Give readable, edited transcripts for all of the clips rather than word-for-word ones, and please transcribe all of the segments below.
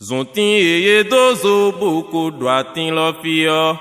Zontin eye dozo boko droitin lo fio.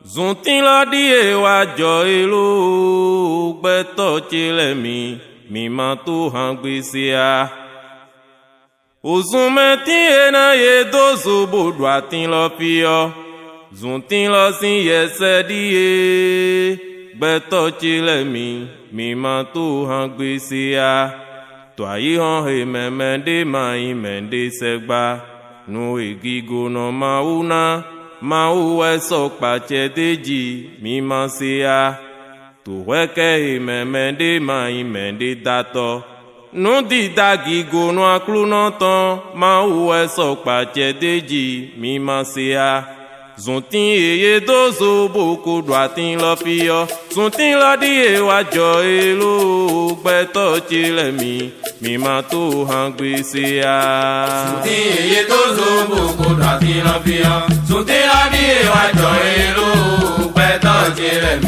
Zontin lo die wajo elo beto chile mi mantu hangbisia. Ozumeti ena ye dozo bo droitin lo fio. Zontin lo sin yese die beto chile mi mantu hangbisia. Toi hon he mende mai mende segba no egigo no mauna mau eso pache deji mi masia tu weke he mende mai mende dato no di dagigo no aklu no ton mau eso pache deji mi masia Zontin eye dozo boko droitin lo fio. Zontin lo die wajo elo beto chile mi mantu hangbisia. Zontin eye dozo boko droitin lo fio. Zontin lo die wajo elo beto chile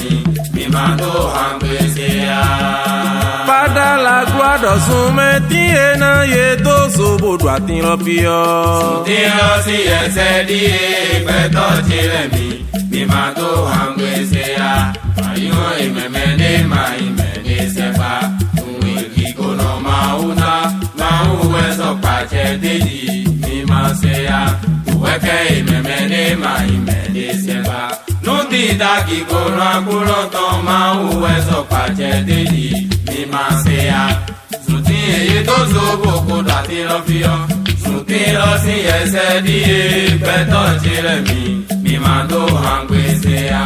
mi mantu hangbisia. Pada la gloire de son métier na ye dozo bo droitin lo fio. Zontin lo si ese die beto chile mi mantu hangbisia. Ayo imemene mai mene sepa. Uwekiko no mauna mauwezo pache deji mi masea. Uweke imemene mai mene sepa. Nuti daki kono akuloto mauwezo pache deji mi masea. Zontin eye dozo boko droitin lo fio. Zontin lo si ese die beto chile mi mantu hangbisia.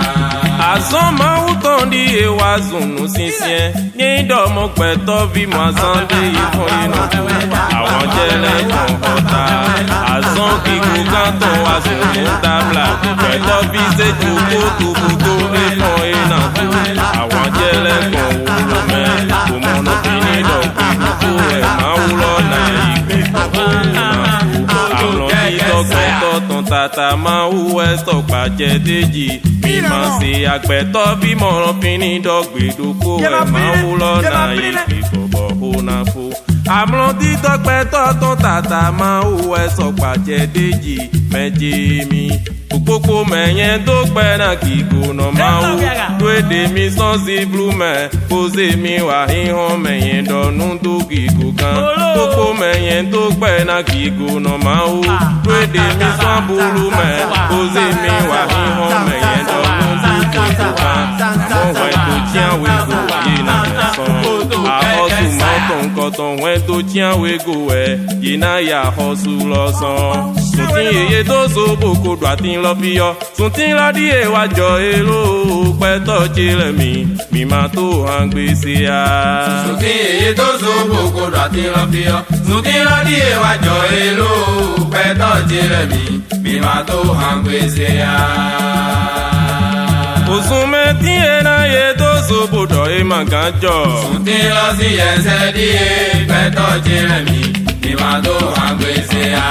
Azoma utondi e wazunu sinsien ni domo peto vi mwazande ifon ino àwọn jele kon hota azon kiku kanto wazunu tabla peto vi se tuko tubuto ifon ina àwọn jele kon wume kumono fini do kiku e maulo na igbe àwọn idoko ton tata ma uwe so paje deji Mimasi akpeto bi moron fini dogbeduko e mawulo na ififobo hunafu Amlon di dogbeto ton tata ma uwe so paje deji meji mi Ukoko menyen dogbe na kigo no mau Dwede mi sonsi blume Pose mi wa hihon menyen do nundu kigo kan Ukoko menyen dogbe na kigo no mau Dwede mi son bulume Pose mi wa hihon menyen do nundu kigo kan Mon wento tian wego yina son A hosu moton koton wento tian wego Yina ya hosu lo son Zontin eye dozo boko droitin lo fio. Zontin lo die wajo elo peto chile mi mantu hangbisia. Zontin eye dozo boko droitin lo fio. Zontin lo die wajo elo peto chile mi mantu hangbisia. Ozumeti ena ye dozo bodo e maganjo. Zontin lo si ese die peto chile mi mantu hangbisia.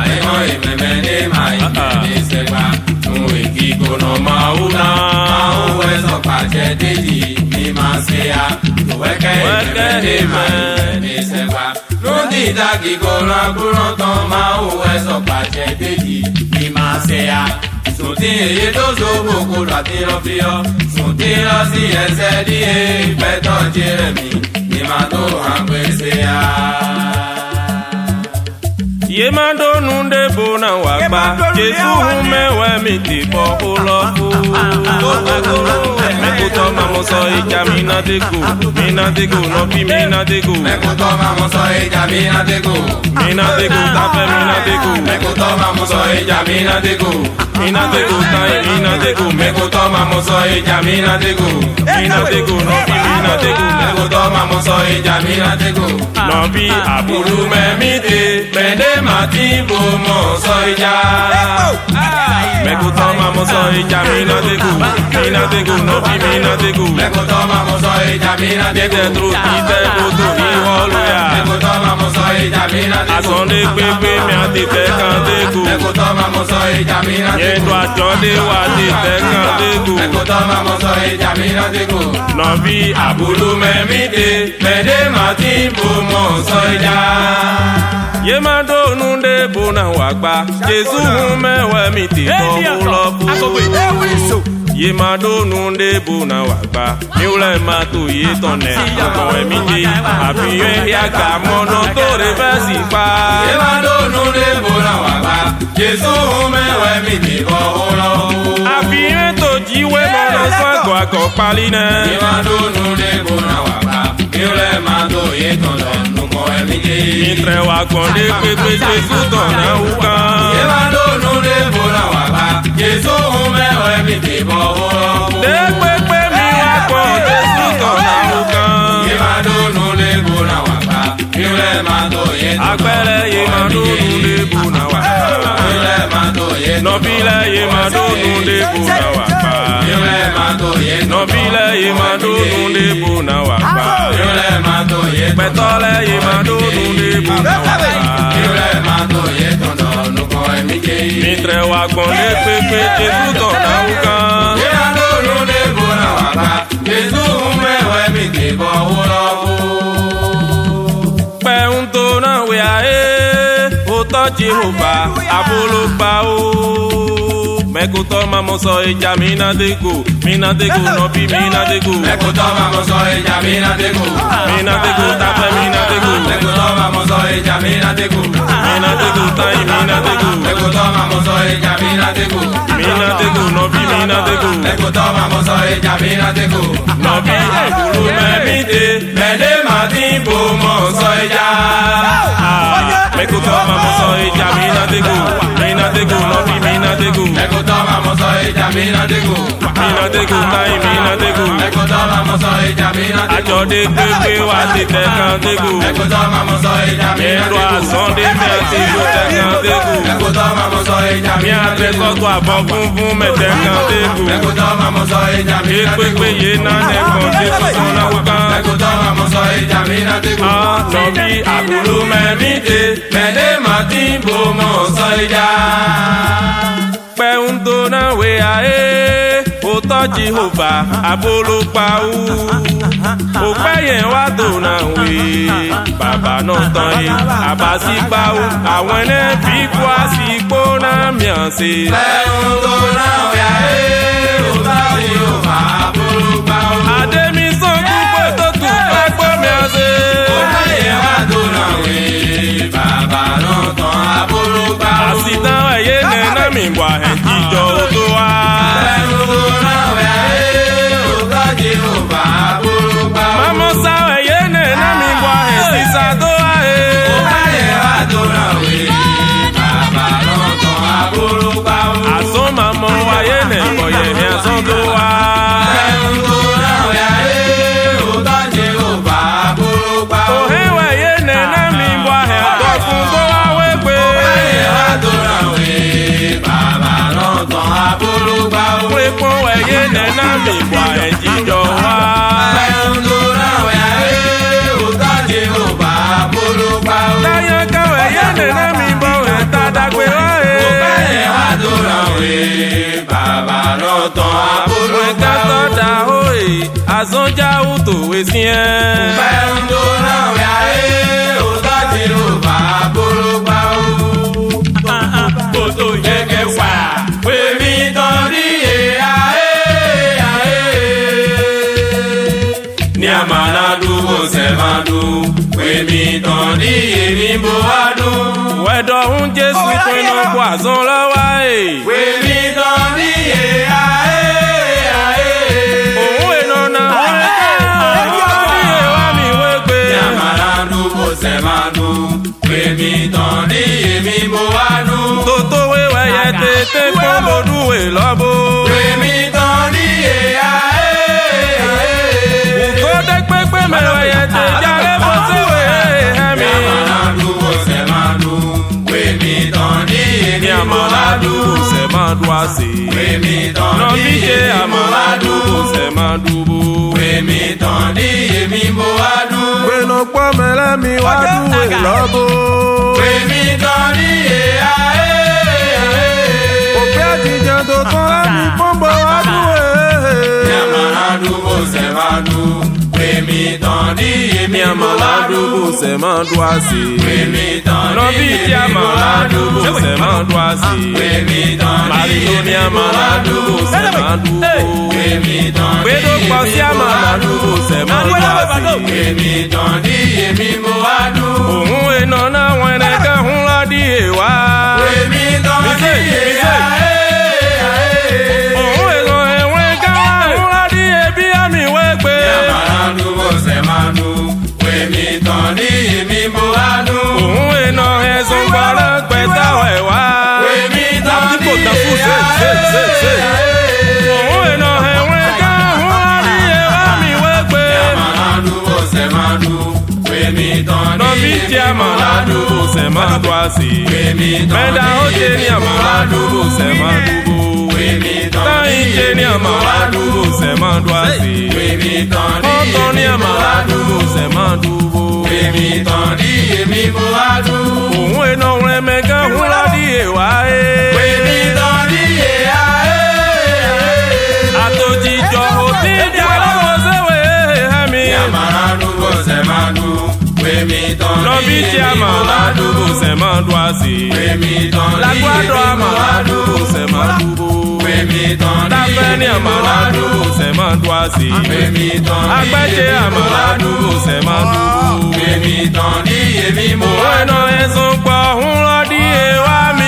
Ayo imemene mai mene sepa. Uwekiko no mauna mauwezo pache deji mi masea. Uweke imemene mai mene sepa. Nundi daki kono kuronto mauwezo pache deji mi masea. Zontin eye dozo boko droitin lo fio. Zontin lo si ese die beto chile mi mantu hangbisia. Ye mando nunde bona wagba Jesu mewe miti po ulofu Mekuto mamoso ija mina dego no fi mina dego Mekuto mamoso ija mina dego tafe mina dego Mekuto mamoso ija mina dego tae mina dego Mekuto mamoso ija mina dego no fi mina dego Mekuto mamoso ija mina dego no fi abulu Mete mende mati bomo soija Mekuto mamoso ija mina dego no fi mina dego Mekuto mamoso ija mina dego Ite tro ite boto iholuya Mekuto mamoso ija mina dego Asonde pepe mi ati te kan dego Mekuto mamoso ija mina dego Yendo ajonde wa ti te kan dego Mekuto mamoso ija mina dego No fi Abulu memite mende mati bomo soija Ye ma do nunde bona wagba. Jesu mewe mi ti ko lobu. Ye ma do nunde bona wagba. Mi ule ma to ye tonne. Ko e mi ji. Abi ye ya ga mono to reverse pa. Ye ma do nunde bona wagba. Jesu mewe mi ti ko lobu. Abi ye to jiwe mono so ko pali ne. Ye ma do nunde bona wagba. Mi ule ma to ye tonne. Mitre wa konde pepe Jesu tona uka. Ye ma do nunde bona wagba. Jesu mewe mi ti ko lobu. De pepe mi wa konde Jesu tona uka. Ye ma do nunde bona wagba. Mi ule ma to ye tonne. Agbere ye ma do nunde bona wagba. Mi ule ma to ye tonne. Nobile ye ma do nunde bona wagba. Mi ule ma to ye tonne. Nobile ye ma do nunde bona wagba. Mi ule ma to ye tonne. Betole ye ma do nunde bona wagba. Mi ule ma to ye tonne. Nuko emi je. Mitre wa konde pepe Jesu tona uka. Ye ma do nunde bona wagba. Jesu mewe mi ti ko lobu. Pe un to na we ae o to Jehovah abolo pa o. Meko to mamo so eja mina de go no bi mina de go. Meko to mamo so eja mina de go. Mina de go ta pe mina de go. Meko to mamo so eja mina de go. Mina de go ta mina de go. Meko to mamo so eja mina de go. Mina de go no bi mina de go. Meko to mamo so eja mina de go. No bi ebulu me mi de. Mede matin bo mo so eja. Meko to mamo so eja mina de go. Mina de go no bi mina de go. Meko to mamo so eja mina de go. Mina de go ta mina de go. Meko to mamo so eja mina de go. Ajo de pepe wa ti te kan de go. Meko to mamo so eja mina de Ero go. asonde mi ati yo te kan de go. Meko to mamo so eja Mi mina de ate go. koko abon funfun me te kan de go. Meko to mamo so eja mina de go. Pepe ye na ne kon de so na wuka. Meko to mamo so eja mina de go. No bi abulu me mi de. Mede matin bo mo so eja. Pe un do na we ae o to Jehovah abolo pa o. O pe yen wa do na we baba no tan e abasi pa o. Àwọn ne bi kwa si po na mi ase. Lẹ́hùn tó náà yà é, ó bá yóò máa burú pa ó. Ademi sanju pe to tu pe po mi ase. Ó láyé wá tó náà wé, bàbá náà tán aburú pa ó. Asitan eye ne na mi wa en jijo o to wa. Lẹ́hùn tó náà yà é, ó bá yóò máa burú pa ó. Mamo sa eye ne na mi wa en sisa to wa e. Ó láyé wá tó náà wé, bàbá náà tán aburú pa ó. Aso mamo wa ye ne ko ye he aso to wa. Lẹ́hùn tó náà yà é, ó bá yóò máa burú pa ó. O he wa ye ne na mi wa he to fun to wa we pe. Láyé wá tó náà wé, bàbá náà tán aburú pa ó. We po we ye ne na mi wa en jijo wa. Dayan ka we ye ne na mi bo he ta da gbe wa e. We ka to da ho e. Azonja u to we sien. Ní àmàlàdù ó ṣe máa dùn, pèmí tán ní èmi bó wá dùn. Wedo un Jesu pinnu ko azon lọ́wọ́ e. Pèmí tán ní èyà Òun ènà na wọ́n ní èwà mi wé pé. Ní àmàlàdù ó ṣe máa dùn, pèmí tán ní èmi bó wá dùn. Tòtò wéwẹ̀ yẹ tètè kó lòdùn wè lọ́bù. Pèmí tán ní èyà Kò dé pépé mẹ́wẹ̀ yẹ tè jáde bó ṣe wé ẹ̀mí. Ní àmàlàdù ó ṣe máa dùn, pèmí tán ní èmi Ní bó wá àmàlàdù dùn. ṣẹ̀ máa dùn àṣẹ. Pèmí tán Nà ní bí ṣe èmi bó wá àmàlàdù dùn. ṣẹ̀ máa dùn bò. Pèmí tán ní èmi bó wá dùn. Gbẹ̀nà pọ́ mẹ́lẹ́mi wá dùn wè lọ́bù. Pèmí tán ní èyà Òpé àtijọ́ tó tán láti fọ́nbọ̀ wá dùn wè. Ní àmàlàdù ó ṣe máa dùn, pèmí Wèmí tán ní èmi mo wá dùn. C'est mon doigt si. Wèmí tán ní Nobi èmi tia mo wá dùn. maladu, c'est mon doigt si. Wèmí tán ní Maritonia èmi mo wá dùn. maladu, c'est mon doigt. Wèmí tán ní Bedo èmi Pasia mo wá maladu, dùn. c'est mon doigt si. Wèmí tán ní èmi mo wá dùn. Ohun enona weneka hun ladi ewa. Wèmí tán ní èmi Ohun eno enweka hun ladi ebi ami wegbe. Yamaladu bó ṣe máa dùn. Wèmí tán ní èmi mo wá dùn. Ohun eno ezun gbara peta wewa. Wèmí tán ní Ohun eno enweka hun ladi ewa mi wegbe. Yamaladu bó ṣe máa dùn. Wèmí tán ní Nobi èmi tia mo wá maladu, dùn. c'est mon doigt si. Wèmí tán Meda ní oje ni èmi mo wá amaladu, dùn. c'est mon doigt. Wèmí tán Tan ní ije ni èmi mo wá amaladu, dùn. c'est mon doigt si. Wèmí tán ní Ọ̀tọ̀ ni èmi mo wá amaladu, dùn. c'est mon doigt. Wèmí tán ní èmi mo wá dùn. Ohun eno remeka hun ladi ewa e. Wèmí tán ní èyà Àtòjìjọ òbí jàlá òṣèwé hẹ́mi. Yamaladu bó ṣe máa dùn. Wèmí tán ní Nobi ti èmi mo wá amaladu, dùn. c'est mon doigt si. Wèmí tán ní Lagbado èmi mo wá amaladu, dùn. c'est mon doigt. Wèmí tán ní Dafẹ́ ni èmi mo wá amaladu, dùn. c'est mon doigt si. Wèmí tán ní Agbẹ́jẹ́ èmi mo wá amaladu, dùn. c'est mon doigt. Wèmí tán ní èmi mo wá Ohun eno dùn. ezun gbọ́ hun lọ́dí ewa mi.